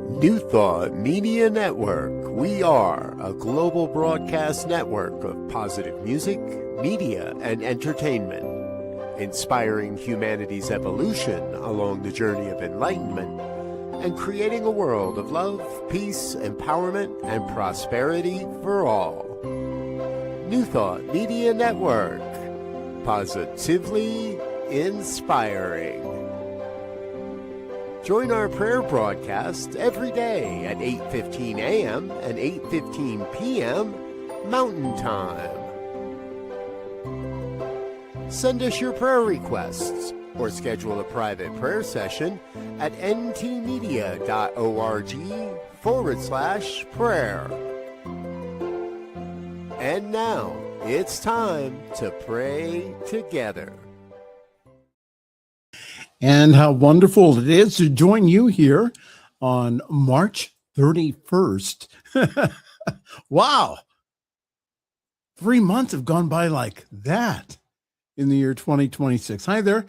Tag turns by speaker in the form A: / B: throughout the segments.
A: New Thought Media Network. We are a global broadcast network of positive music, media, and entertainment, inspiring humanity's evolution along the journey of enlightenment and creating a world of love, peace, empowerment, and prosperity for all. New Thought Media Network. Positively inspiring. Join our prayer broadcast every day at 8:15 a.m. and 8:15 p.m. Mountain Time. Send us your prayer requests or schedule a private prayer session at ntmedia.org/prayer. And now, it's time to pray together.
B: And how wonderful it is to join you here on March 31st. Wow. 3 months have gone by like that in the year 2026. Hi there.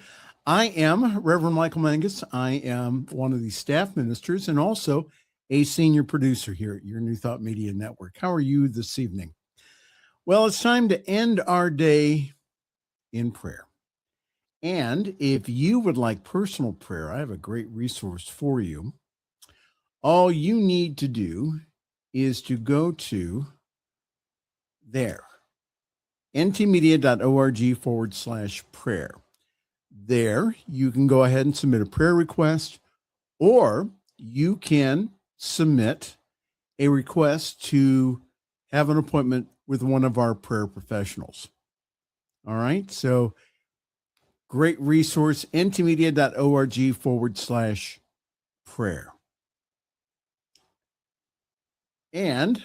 B: I am Reverend Michael Mangus. I am one of the staff ministers and also a senior producer here at your New Thought Media Network. How are you this evening? Well, it's time to end our day in prayer. And if you would like personal prayer, I have a great resource for you. All you need to do is to go to there, ntmedia.org/prayer. There, you can go ahead and submit a prayer request, or you can submit a request to have an appointment with one of our prayer professionals. All right, so great resource, ntmedia.org/prayer. And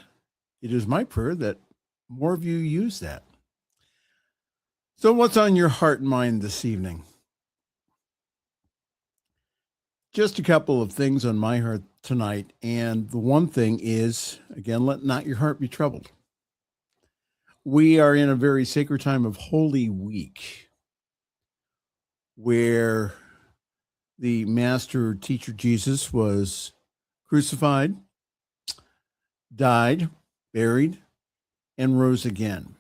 B: it is my prayer that more of you use that. So what's on your heart and mind this evening? Just a couple of things on my heart tonight. And the one thing is, again, let not your heart be troubled. We are in a very sacred time of Holy Week, where the master teacher Jesus was crucified, died, buried, and rose again.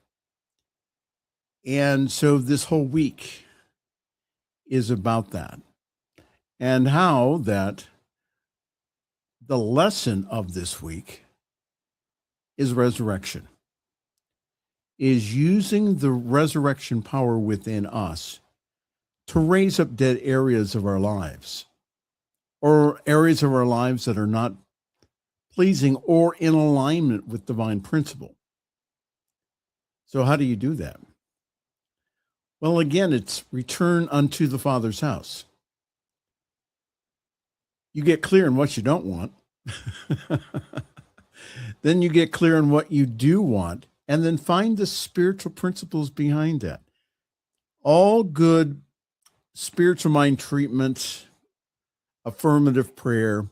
B: And so this whole week is about that, and how that the lesson of this week is resurrection, is using the resurrection power within us to raise up dead areas of our lives, or areas of our lives that are not pleasing or in alignment with divine principle. So how do you do that? Well, again, it's return unto the Father's house. You get clear on what you don't want. Then you get clear on what you do want, and then find the spiritual principles behind that. All good spiritual mind treatment, affirmative prayer,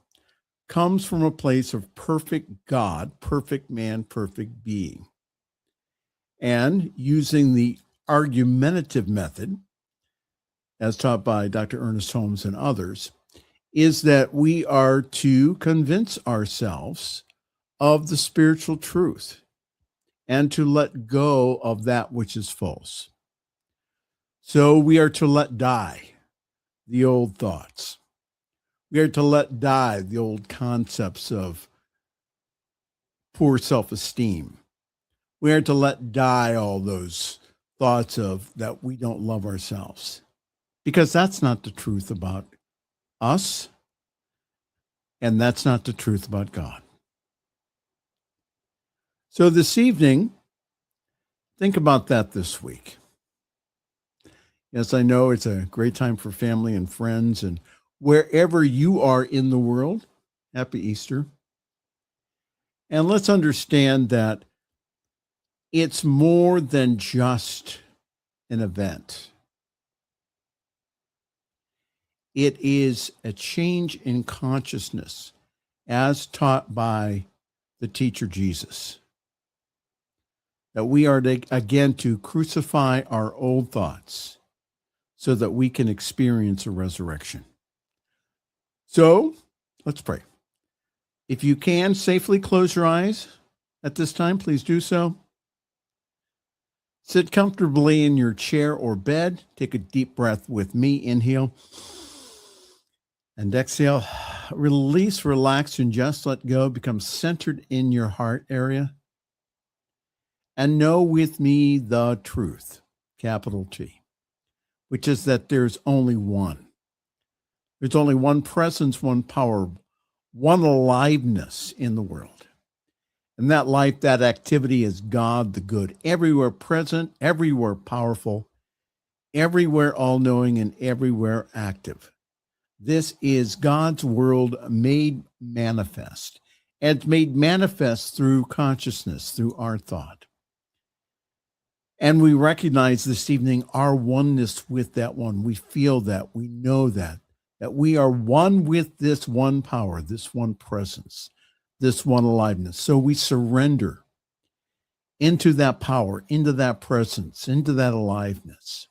B: comes from a place of perfect God, perfect man, perfect being. And using the argumentative method, as taught by Dr. Ernest Holmes and others, is that we are to convince ourselves of the spiritual truth and to let go of that which is false. So we are to let die the old thoughts. We are to let die the old concepts of poor self-esteem. We are to let die all those thoughts of that we don't love ourselves, because that's not the truth about us, and that's not the truth about God. So this evening, think about that this week. Yes, I know it's a great time for family and friends, and wherever you are in the world, happy Easter. And let's understand that it's more than just an event. It is a change in consciousness as taught by the teacher Jesus. That we are to, again, to crucify our old thoughts so that we can experience a resurrection. So let's pray. If you can safely close your eyes at this time, please do so. Sit comfortably in your chair or bed. Take a deep breath with me. Inhale and exhale. Release, relax, and just let go. Become centered in your heart area. And know with me the truth, capital T, which is that there's only one. There's only one presence, one power, one aliveness in the world. And that life, that activity is God the good, everywhere present, everywhere powerful, everywhere all-knowing, and everywhere active. This is God's world made manifest. And it's made manifest through consciousness, through our thought. And we recognize this evening our oneness with that one. We feel that, we know that we are one with this one power, this one presence, this one aliveness. So we surrender into that power, into that presence, into that aliveness.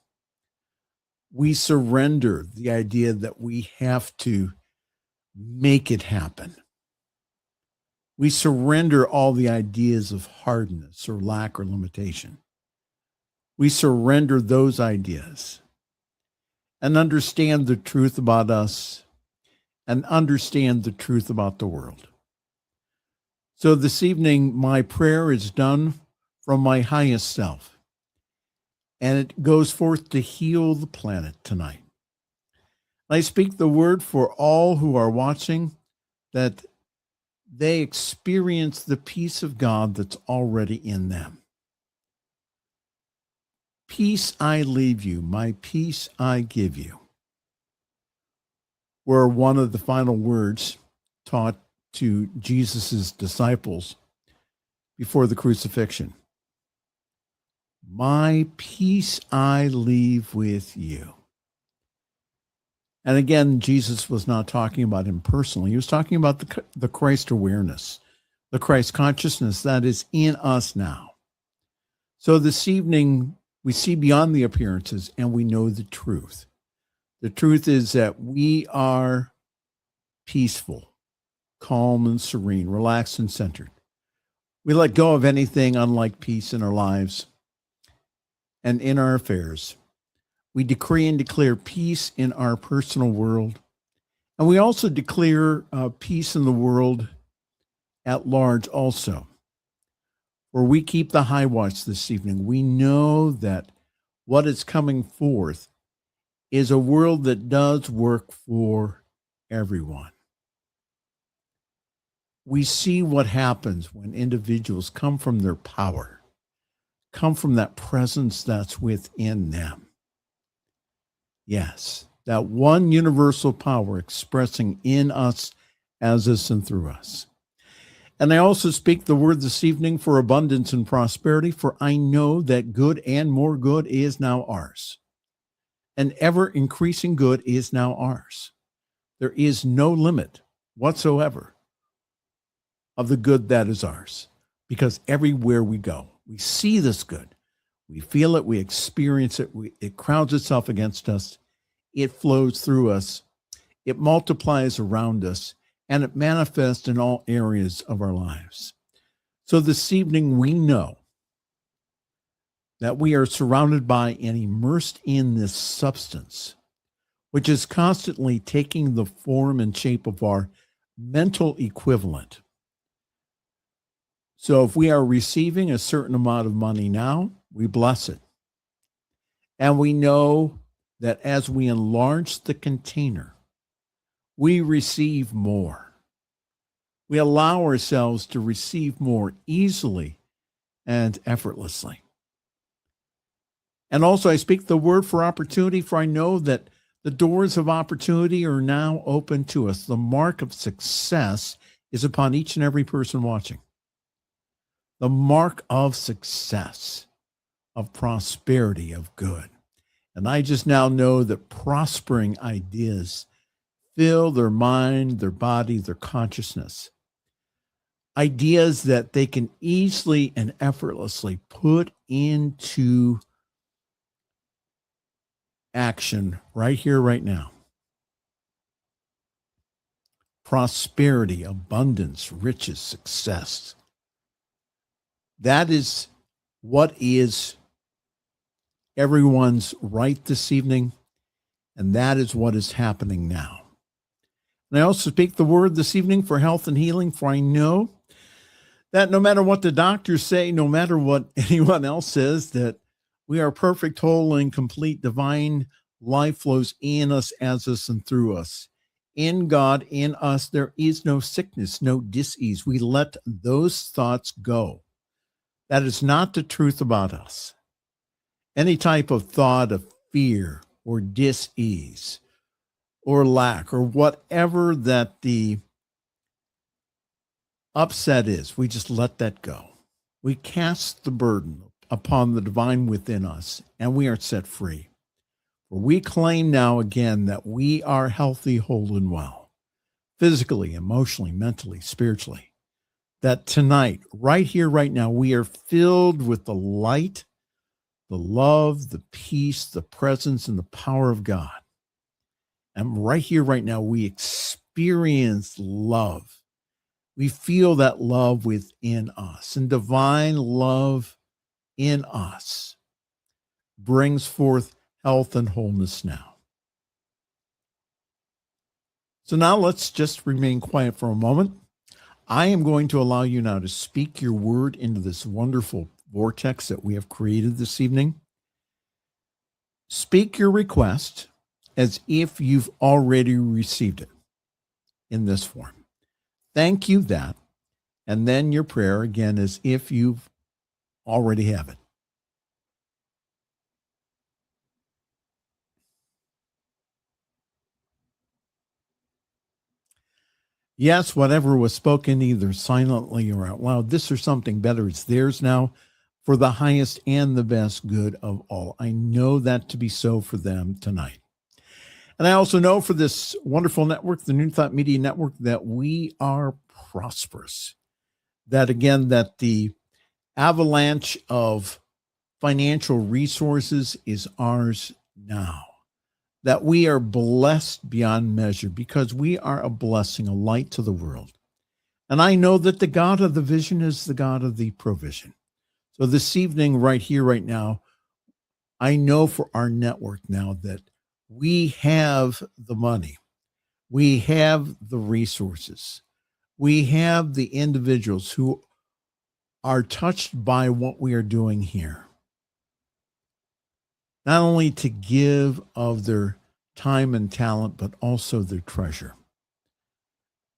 B: We surrender the idea that we have to make it happen. We surrender all the ideas of hardness or lack or limitation. We surrender those ideas and understand the truth about us and understand the truth about the world. So this evening, my prayer is done from my highest self, and it goes forth to heal the planet tonight. I speak the word for all who are watching, that they experience the peace of God that's already in them. Peace I leave you, my peace I give you, were one of the final words taught to Jesus' disciples before the crucifixion. My peace I leave with you. And again, Jesus was not talking about him personally. He was talking about the Christ awareness, the Christ consciousness that is in us now. So this evening, we see beyond the appearances and we know the truth. The truth is that we are peaceful, calm and serene, relaxed and centered. We let go of anything unlike peace in our lives and in our affairs. We decree and declare peace in our personal world. And we also declare peace in the world at large also. Where we keep the high watch this evening, we know that what is coming forth is a world that does work for everyone. We see what happens when individuals come from their power, come from that presence that's within them. Yes, that one universal power expressing in us, as us, and through us. And I also speak the word this evening for abundance and prosperity, for I know that good and more good is now ours. And ever increasing good is now ours. There is no limit whatsoever of the good that is ours, because everywhere we go, we see this good. We feel it, we experience it, it crowds itself against us, it flows through us, it multiplies around us, and it manifests in all areas of our lives. So this evening, we know that we are surrounded by and immersed in this substance, which is constantly taking the form and shape of our mental equivalent. So if we are receiving a certain amount of money now, we bless it. And we know that as we enlarge the container, we receive more. We allow ourselves to receive more easily and effortlessly. And also I speak the word for opportunity, for I know that the doors of opportunity are now open to us. The mark of success is upon each and every person watching. The mark of success, of prosperity, of good. And I just now know that prospering ideas fill their mind, their body, their consciousness. Ideas that they can easily and effortlessly put into action right here, right now. prosperity, abundance, riches, success. That is what is everyone's right this evening, and that is what is happening now. And I also speak the word this evening for health and healing, for I know that no matter what the doctors say, no matter what anyone else says, that we are perfect, whole, and complete. Divine life flows in us, as us, and through us. In God, in us, there is no sickness, no dis-ease. We let those thoughts go. That is not the truth about us. Any type of thought of fear or dis-ease or lack or whatever that the upset is, we just let that go. We cast the burden upon the divine within us, and we are set free. For we claim now again that we are healthy, whole, and well, physically, emotionally, mentally, spiritually. That tonight, right here, right now, we are filled with the light, the love, the peace, the presence, and the power of God. And right here, right now, we experience love. We feel that love within us, and divine love in us brings forth health and wholeness now. So now let's just remain quiet for a moment. I am going to allow you now to speak your word into this wonderful vortex that we have created this evening. Speak your request as if you've already received it in this form. Thank you that, and then your prayer again as if you've already have it. Yes, whatever was spoken either silently or out loud, this or something better, it's theirs now for the highest and the best good of all. I know that to be so for them tonight. And I also know for this wonderful network, the New Thought Media Network, that we are prosperous. That again, that the avalanche of financial resources is ours now. That we are blessed beyond measure because we are a blessing, a light to the world. And I know that the God of the vision is the God of the provision. So this evening, right here, right now, I know for our network now that we have the money, we have the resources, we have the individuals who are touched by what we are doing here. Not only to give of their time and talent, but also their treasure.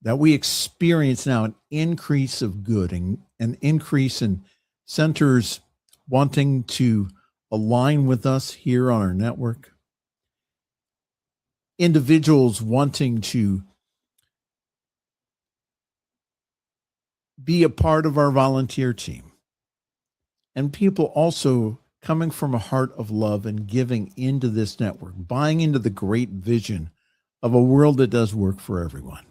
B: That we experience now an increase of good and an increase in centers wanting to align with us here on our network. Individuals wanting to be a part of our volunteer team. And people also coming from a heart of love and giving into this network, buying into the great vision of a world that does work for everyone.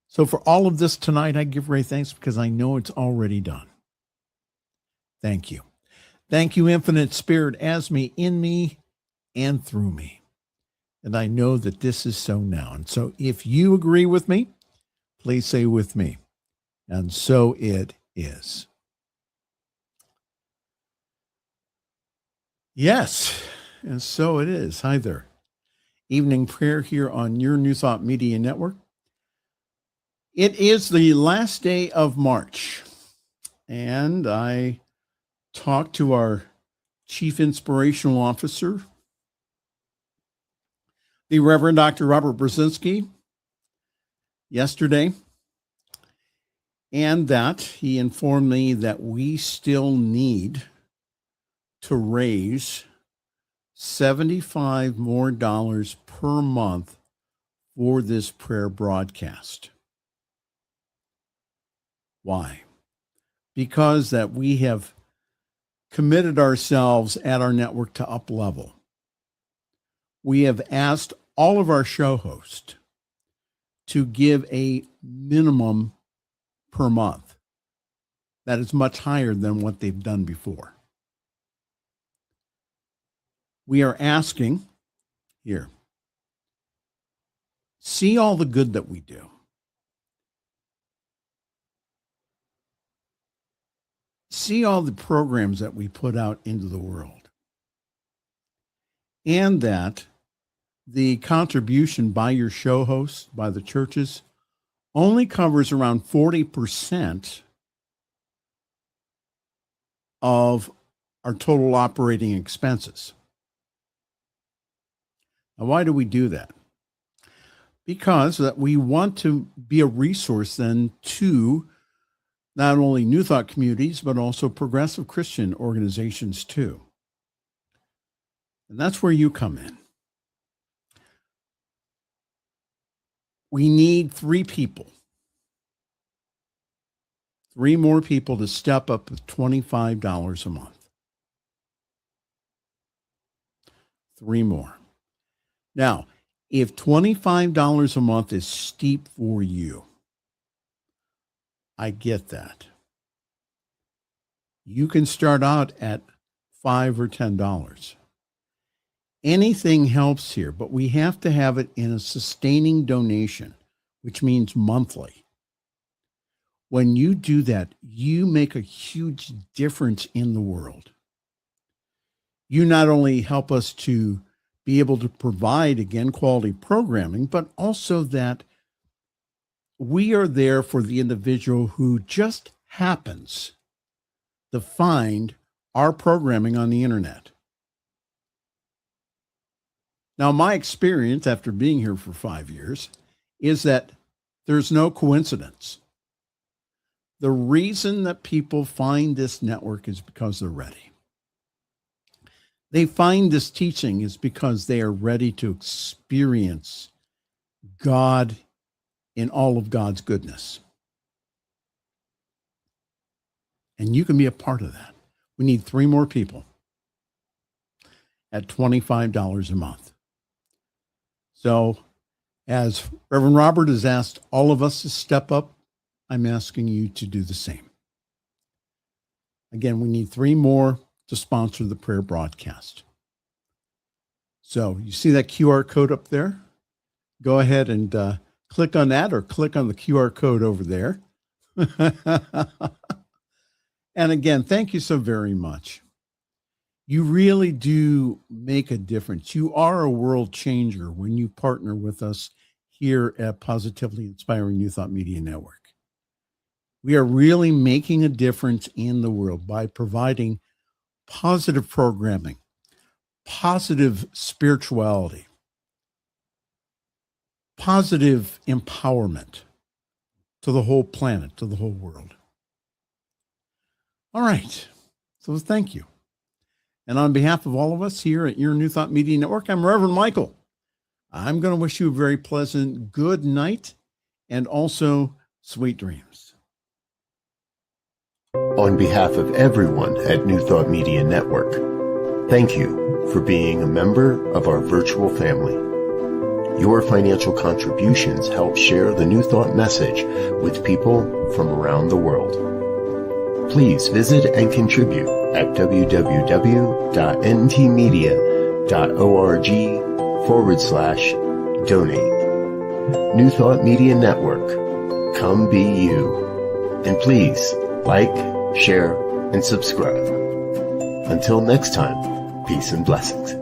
B: So for all of this tonight, I give Ray thanks because I know it's already done. Thank you. Thank you, Infinite Spirit, as me, in me, and through me. And I know that this is so now. And so if you agree with me, please say with me. And so it is. Yes, and so it is. Hi there. Evening prayer here on your New Thought Media Network. It is the last day of March, and I talked to our Chief Inspirational Officer, the Reverend Dr. Robert Brzezinski, yesterday, and that he informed me that we still need to raise $75 more per month for this prayer broadcast. Why? Because that we have committed ourselves at our network to up level. We have asked all of our show hosts to give a minimum per month that is much higher than what they've done before. We are asking here See all the good that we do. See all the programs that we put out into the world. And that the contribution by your show hosts, by the churches, only covers around 40% of our total operating expenses. Now, why do we do that? Because that we want to be a resource then to not only New Thought communities, but also progressive Christian organizations too. And that's where you come in. We need 3 people. 3 more people to step up with $25 a month. 3 more. Now, if $25 a month is steep for you, I get that. You can start out at $5 or $10. Anything helps here, but we have to have it in a sustaining donation, which means monthly. When you do that, you make a huge difference in the world. You not only help us to be able to provide, again, quality programming, but also that we are there for the individual who just happens to find our programming on the internet. Now, my experience after being here for 5 years is that there's no coincidence. The reason that people find this network is because they're ready. They find this teaching is because they are ready to experience God in all of God's goodness. And you can be a part of that. We need 3 more people at $25 a month. So as Reverend Robert has asked all of us to step up, I'm asking you to do the same. Again, we need 3 more to sponsor the prayer broadcast. So you see that QR code up there? Go ahead and click on that, or click on the QR code over there. And again, thank you so very much. You really do make a difference. You are a world changer when you partner with us here at Positively Inspiring New Thought Media Network. We are really making a difference in the world by providing positive programming, positive spirituality, positive empowerment to the whole planet, to the whole world. All right. So thank you. And on behalf of all of us here at your New Thought Media Network, I'm Reverend Michael. I'm going to wish you a very pleasant good night and also sweet dreams.
A: On behalf of everyone at New Thought Media Network, thank you for being a member of our virtual family. Your financial contributions help share the New Thought message with people from around the world. Please visit and contribute at www.ntmedia.org/donate. New Thought Media Network, come be you. And please like, share, and subscribe. Until next time, peace and blessings.